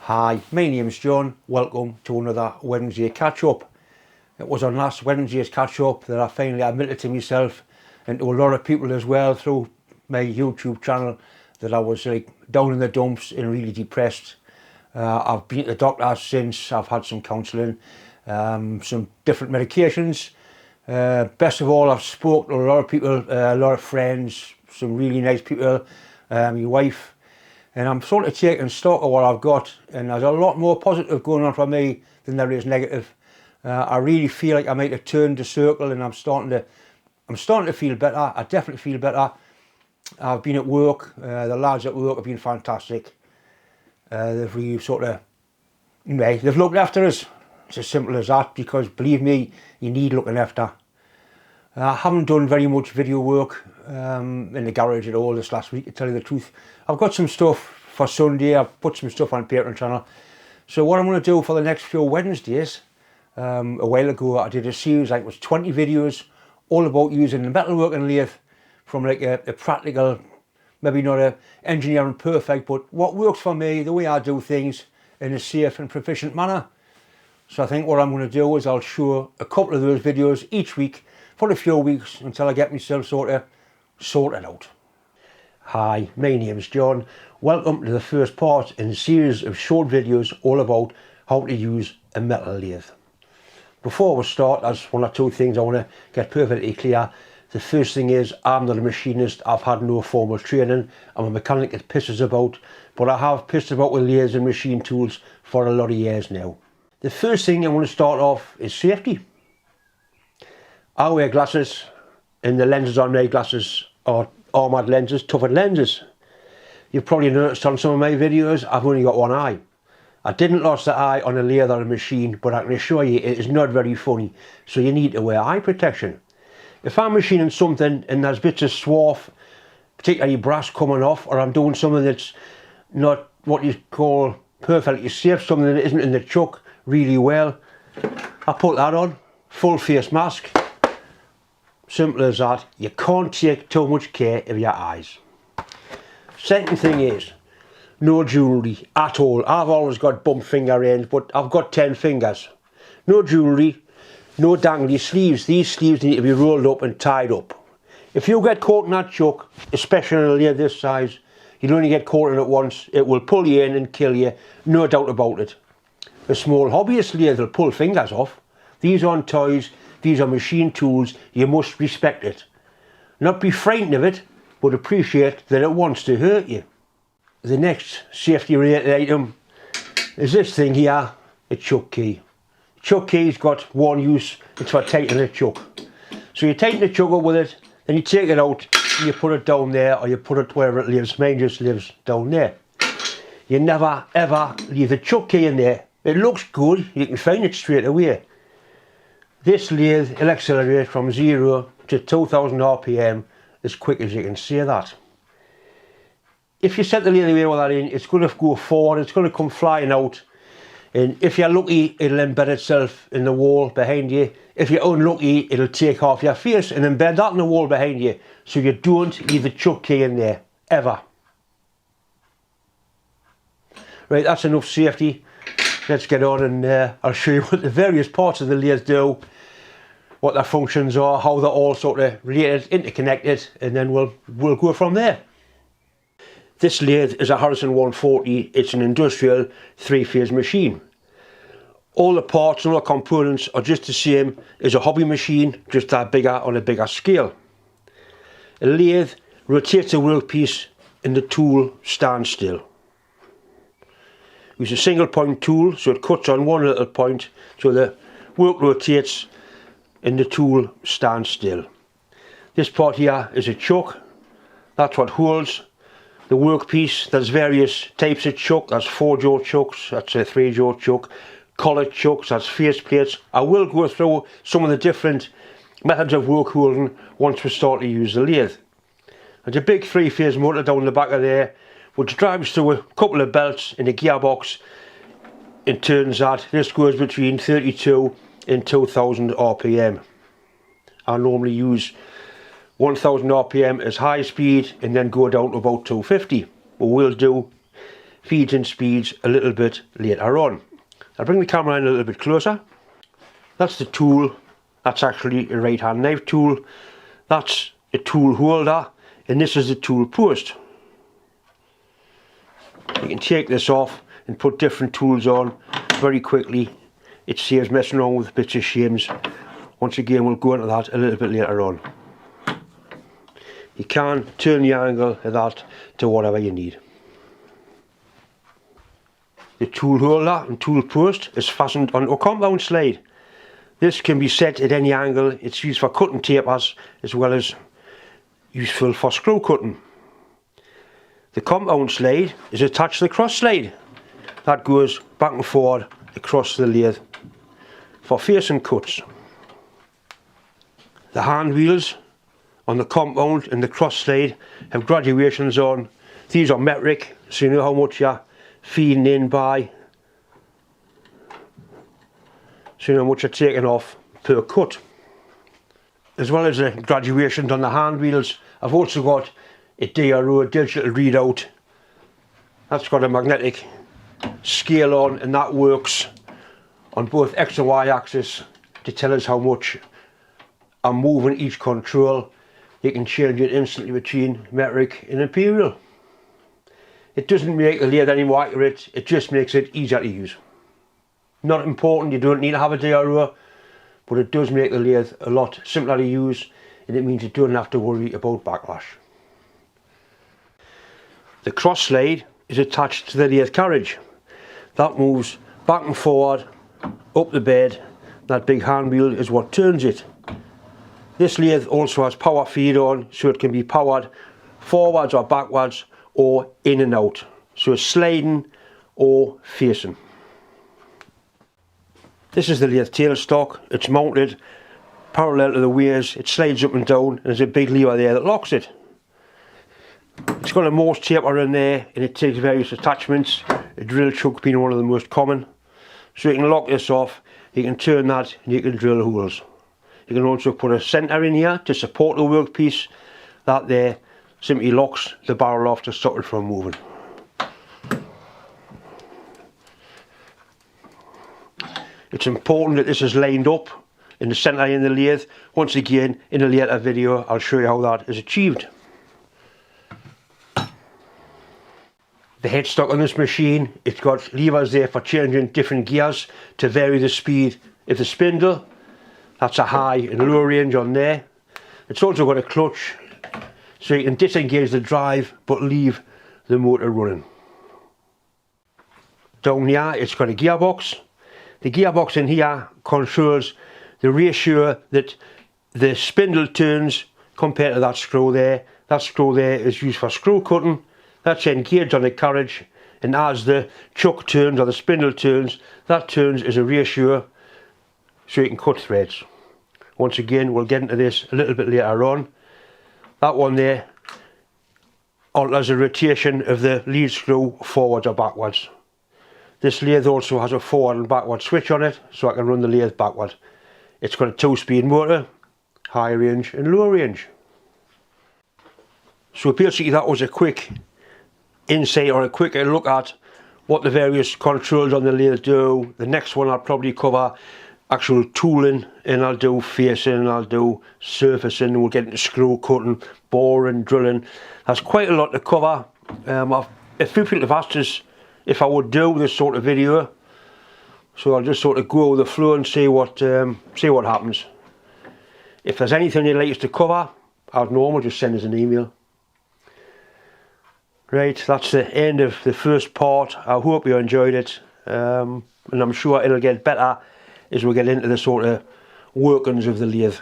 Hi, my name's John. Welcome to another Wednesday catch-up. It was on last Wednesday's catch-up that I finally admitted to myself and to a lot of people as well through my YouTube channel that I was like down in the dumps and really depressed. I've been to the doctor since. I've had some counselling, some different medications. Best of all, I've spoken to a lot of people, a lot of friends, some really nice people, my wife. And I'm sort of taking stock of what I've got, and there's a lot more positive going on for me than there is negative. I really feel like I might have turned the circle, and I'm starting to feel better. I definitely feel better. I've been at work. The lads at work have been fantastic. They've really they've looked after us. It's as simple as that, because believe me, you need looking after. I haven't done very much video work in the garage at all this last week, to tell you the truth. I've got some stuff for Sunday. I've put some stuff on Patreon channel. So what I'm going to do for the next few Wednesdays, a while ago I did a series, like it was 20 videos, all about using the metalworking lathe from like a practical, maybe not a engineering perfect, but what works for me, the way I do things in a safe and proficient manner. So I think what I'm going to do is I'll show a couple of those videos each week for a few weeks until I get myself sorted out. Hi, my name's John. Welcome to the first part in a series of short videos all about how to use a metal lathe. Before we start, there's one or two things I want to get perfectly clear. The first thing is, I'm not a machinist. I've had no formal training. I'm a mechanic that pisses about, but I have pissed about with lathes and machine tools for a lot of years now. The first thing I want to start off is safety. I wear glasses, and the lenses on my glasses are armoured lenses, toughened lenses. You've probably noticed on some of my videos, I've only got one eye. I didn't lose the eye on a lathe or a machine, but I can assure you it is not very funny, so you need to wear eye protection. If I'm machining something and there's bits of swarf, particularly brass coming off, or I'm doing something that's not what you call perfectly safe, something that isn't in the chuck really well, I put that on, full face mask. Simple as that. You can't take too much care of your eyes. Second thing is, no jewellery at all. I've always got bump finger ends, but I've got 10 fingers. No jewellery, no dangly sleeves. These sleeves need to be rolled up and tied up. If you get caught in that chuck, especially on a lathe this size, you'll only get caught in it once. It will pull you in and kill you, no doubt about it. A small hobbyist lathe will pull fingers off. These aren't toys. These are machine tools. You must respect it. Not be frightened of it, but appreciate that it wants to hurt you. The next safety related item is this thing here, a chuck key. Chuck key's got one use, it's for tightening a chuck. So you tighten the chuck up with it, then you take it out and you put it down there, or you put it wherever it lives. Mine just lives down there. You never ever leave the chuck key in there. It looks good, you can find it straight away. This lathe will accelerate from 0 to 2000 RPM as quick as you can say that. If you set the lathe away with that in, it's going to go forward, it's going to come flying out, and if you're lucky, it'll embed itself in the wall behind you. If you're unlucky, it'll take off your face and embed that in the wall behind you, so you don't leave the chuck key in there, ever. Right, that's enough safety. Let's get on and I'll show you what the various parts of the lathe do, what their functions are, how they're all sort of related, interconnected, and then we'll go from there. This lathe is a Harrison 140. It's an industrial 3-phase machine. All the parts and all the components are just the same as a hobby machine, just that bigger on a bigger scale. A lathe rotates the workpiece and the tool stands still. Use a single point tool, so it cuts on one little point, so the work rotates and the tool stands still. This part here is a chuck. That's what holds the workpiece. There's various types of chuck. There's 4-jaw chucks, that's a 3-jaw chuck. Collet chucks, that's face plates. I will go through some of the different methods of work holding once we start to use the lathe. There's a big 3-phase motor down the back of there, which drives through a couple of belts in a gearbox and turns that. This goes between 32 and 2000 RPM. I normally use 1000 RPM as high speed and then go down to about 250. But we'll do feeds and speeds a little bit later on. I'll bring the camera in a little bit closer. That's the tool. That's actually a right hand knife tool. That's a tool holder, and this is the tool post. You can take this off and put different tools on very quickly. It saves messing around with bits of shims. Once again, we'll go into that a little bit later on. You can turn the angle of that to whatever you need. The tool holder and tool post is fastened onto a compound slide. This can be set at any angle. It's used for cutting tapers as well as useful for screw cutting. The compound slide is attached to the cross slide. That goes back and forward across the lathe for facing cuts. The hand wheels on the compound and the cross slide have graduations on. These are metric, so you know how much you're feeding in by, so you know how much you're taking off per cut. As well as the graduations on the hand wheels, I've also got a DRO, digital readout. That's got a magnetic scale on, and that works on both X and Y axis to tell us how much I'm moving each control. You can change it instantly between metric and imperial. It doesn't make the lathe any more accurate, it just makes it easier to use. Not important, you don't need to have a DRO, but it does make the lathe a lot simpler to use, and it means you don't have to worry about backlash. The cross slide is attached to the lathe carriage. That moves back and forward up the bed. That big hand wheel is what turns it. This lathe also has power feed on, so it can be powered forwards or backwards or in and out. So it's sliding or facing. This is the lathe tailstock. It's mounted parallel to the weighers. It slides up and down, and there's a big lever there that locks it. It's got a Morse taper in there, and it takes various attachments, a drill chuck being one of the most common. So you can lock this off, you can turn that, and you can drill holes. You can also put a centre in here to support the workpiece. That there simply locks the barrel off to stop it from moving. It's important that this is lined up in the centre in the lathe. Once again, in a later video, I'll show you how that is achieved. The headstock on this machine, it's got levers there for changing different gears to vary the speed of the spindle. That's a high and low range on there. It's also got a clutch, so you can disengage the drive but leave the motor running. Down here it's got a gearbox. The gearbox in here controls the ratio that the spindle turns compared to that screw there. That screw there is used for screw cutting. That's engaged on the carriage, and as the chuck turns or the spindle turns, that turns as a ratio so you can cut threads. Once again, we'll get into this a little bit later on. That one there alters the rotation of the lead screw forwards or backwards. This lathe also has a forward and backward switch on it, so I can run the lathe backward. It's got a 2-speed motor, high range and low range. So basically that was a quick insight or a quick look at what the various controls on the lathe do. The next one I'll probably cover actual tooling, and I'll do facing, I'll do surfacing, we'll get into screw cutting, boring, drilling. There's quite a lot to cover. A few people have asked us if I would do this sort of video, so I'll just sort of go with the flow and see what happens. If there's anything you'd like us to cover, as normal, just send us an email. Right, that's the end of the first part. I hope you enjoyed it, and I'm sure it'll get better as we get into the sort of workings of the lathe.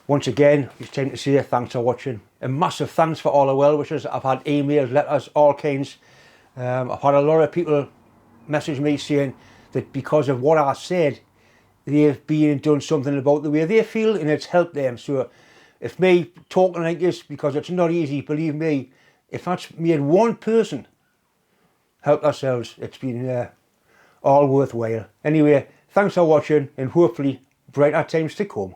Once again, it's time to say thanks for watching. A massive thanks for all the well wishes. I've had emails, letters, all kinds. I've had a lot of people message me saying that because of what I said, they've been and done something about the way they feel, and it's helped them. So if me talking like this, because it's not easy, believe me, if that's made one person help ourselves, it's been all worthwhile. Anyway, thanks for watching, and hopefully brighter times to come.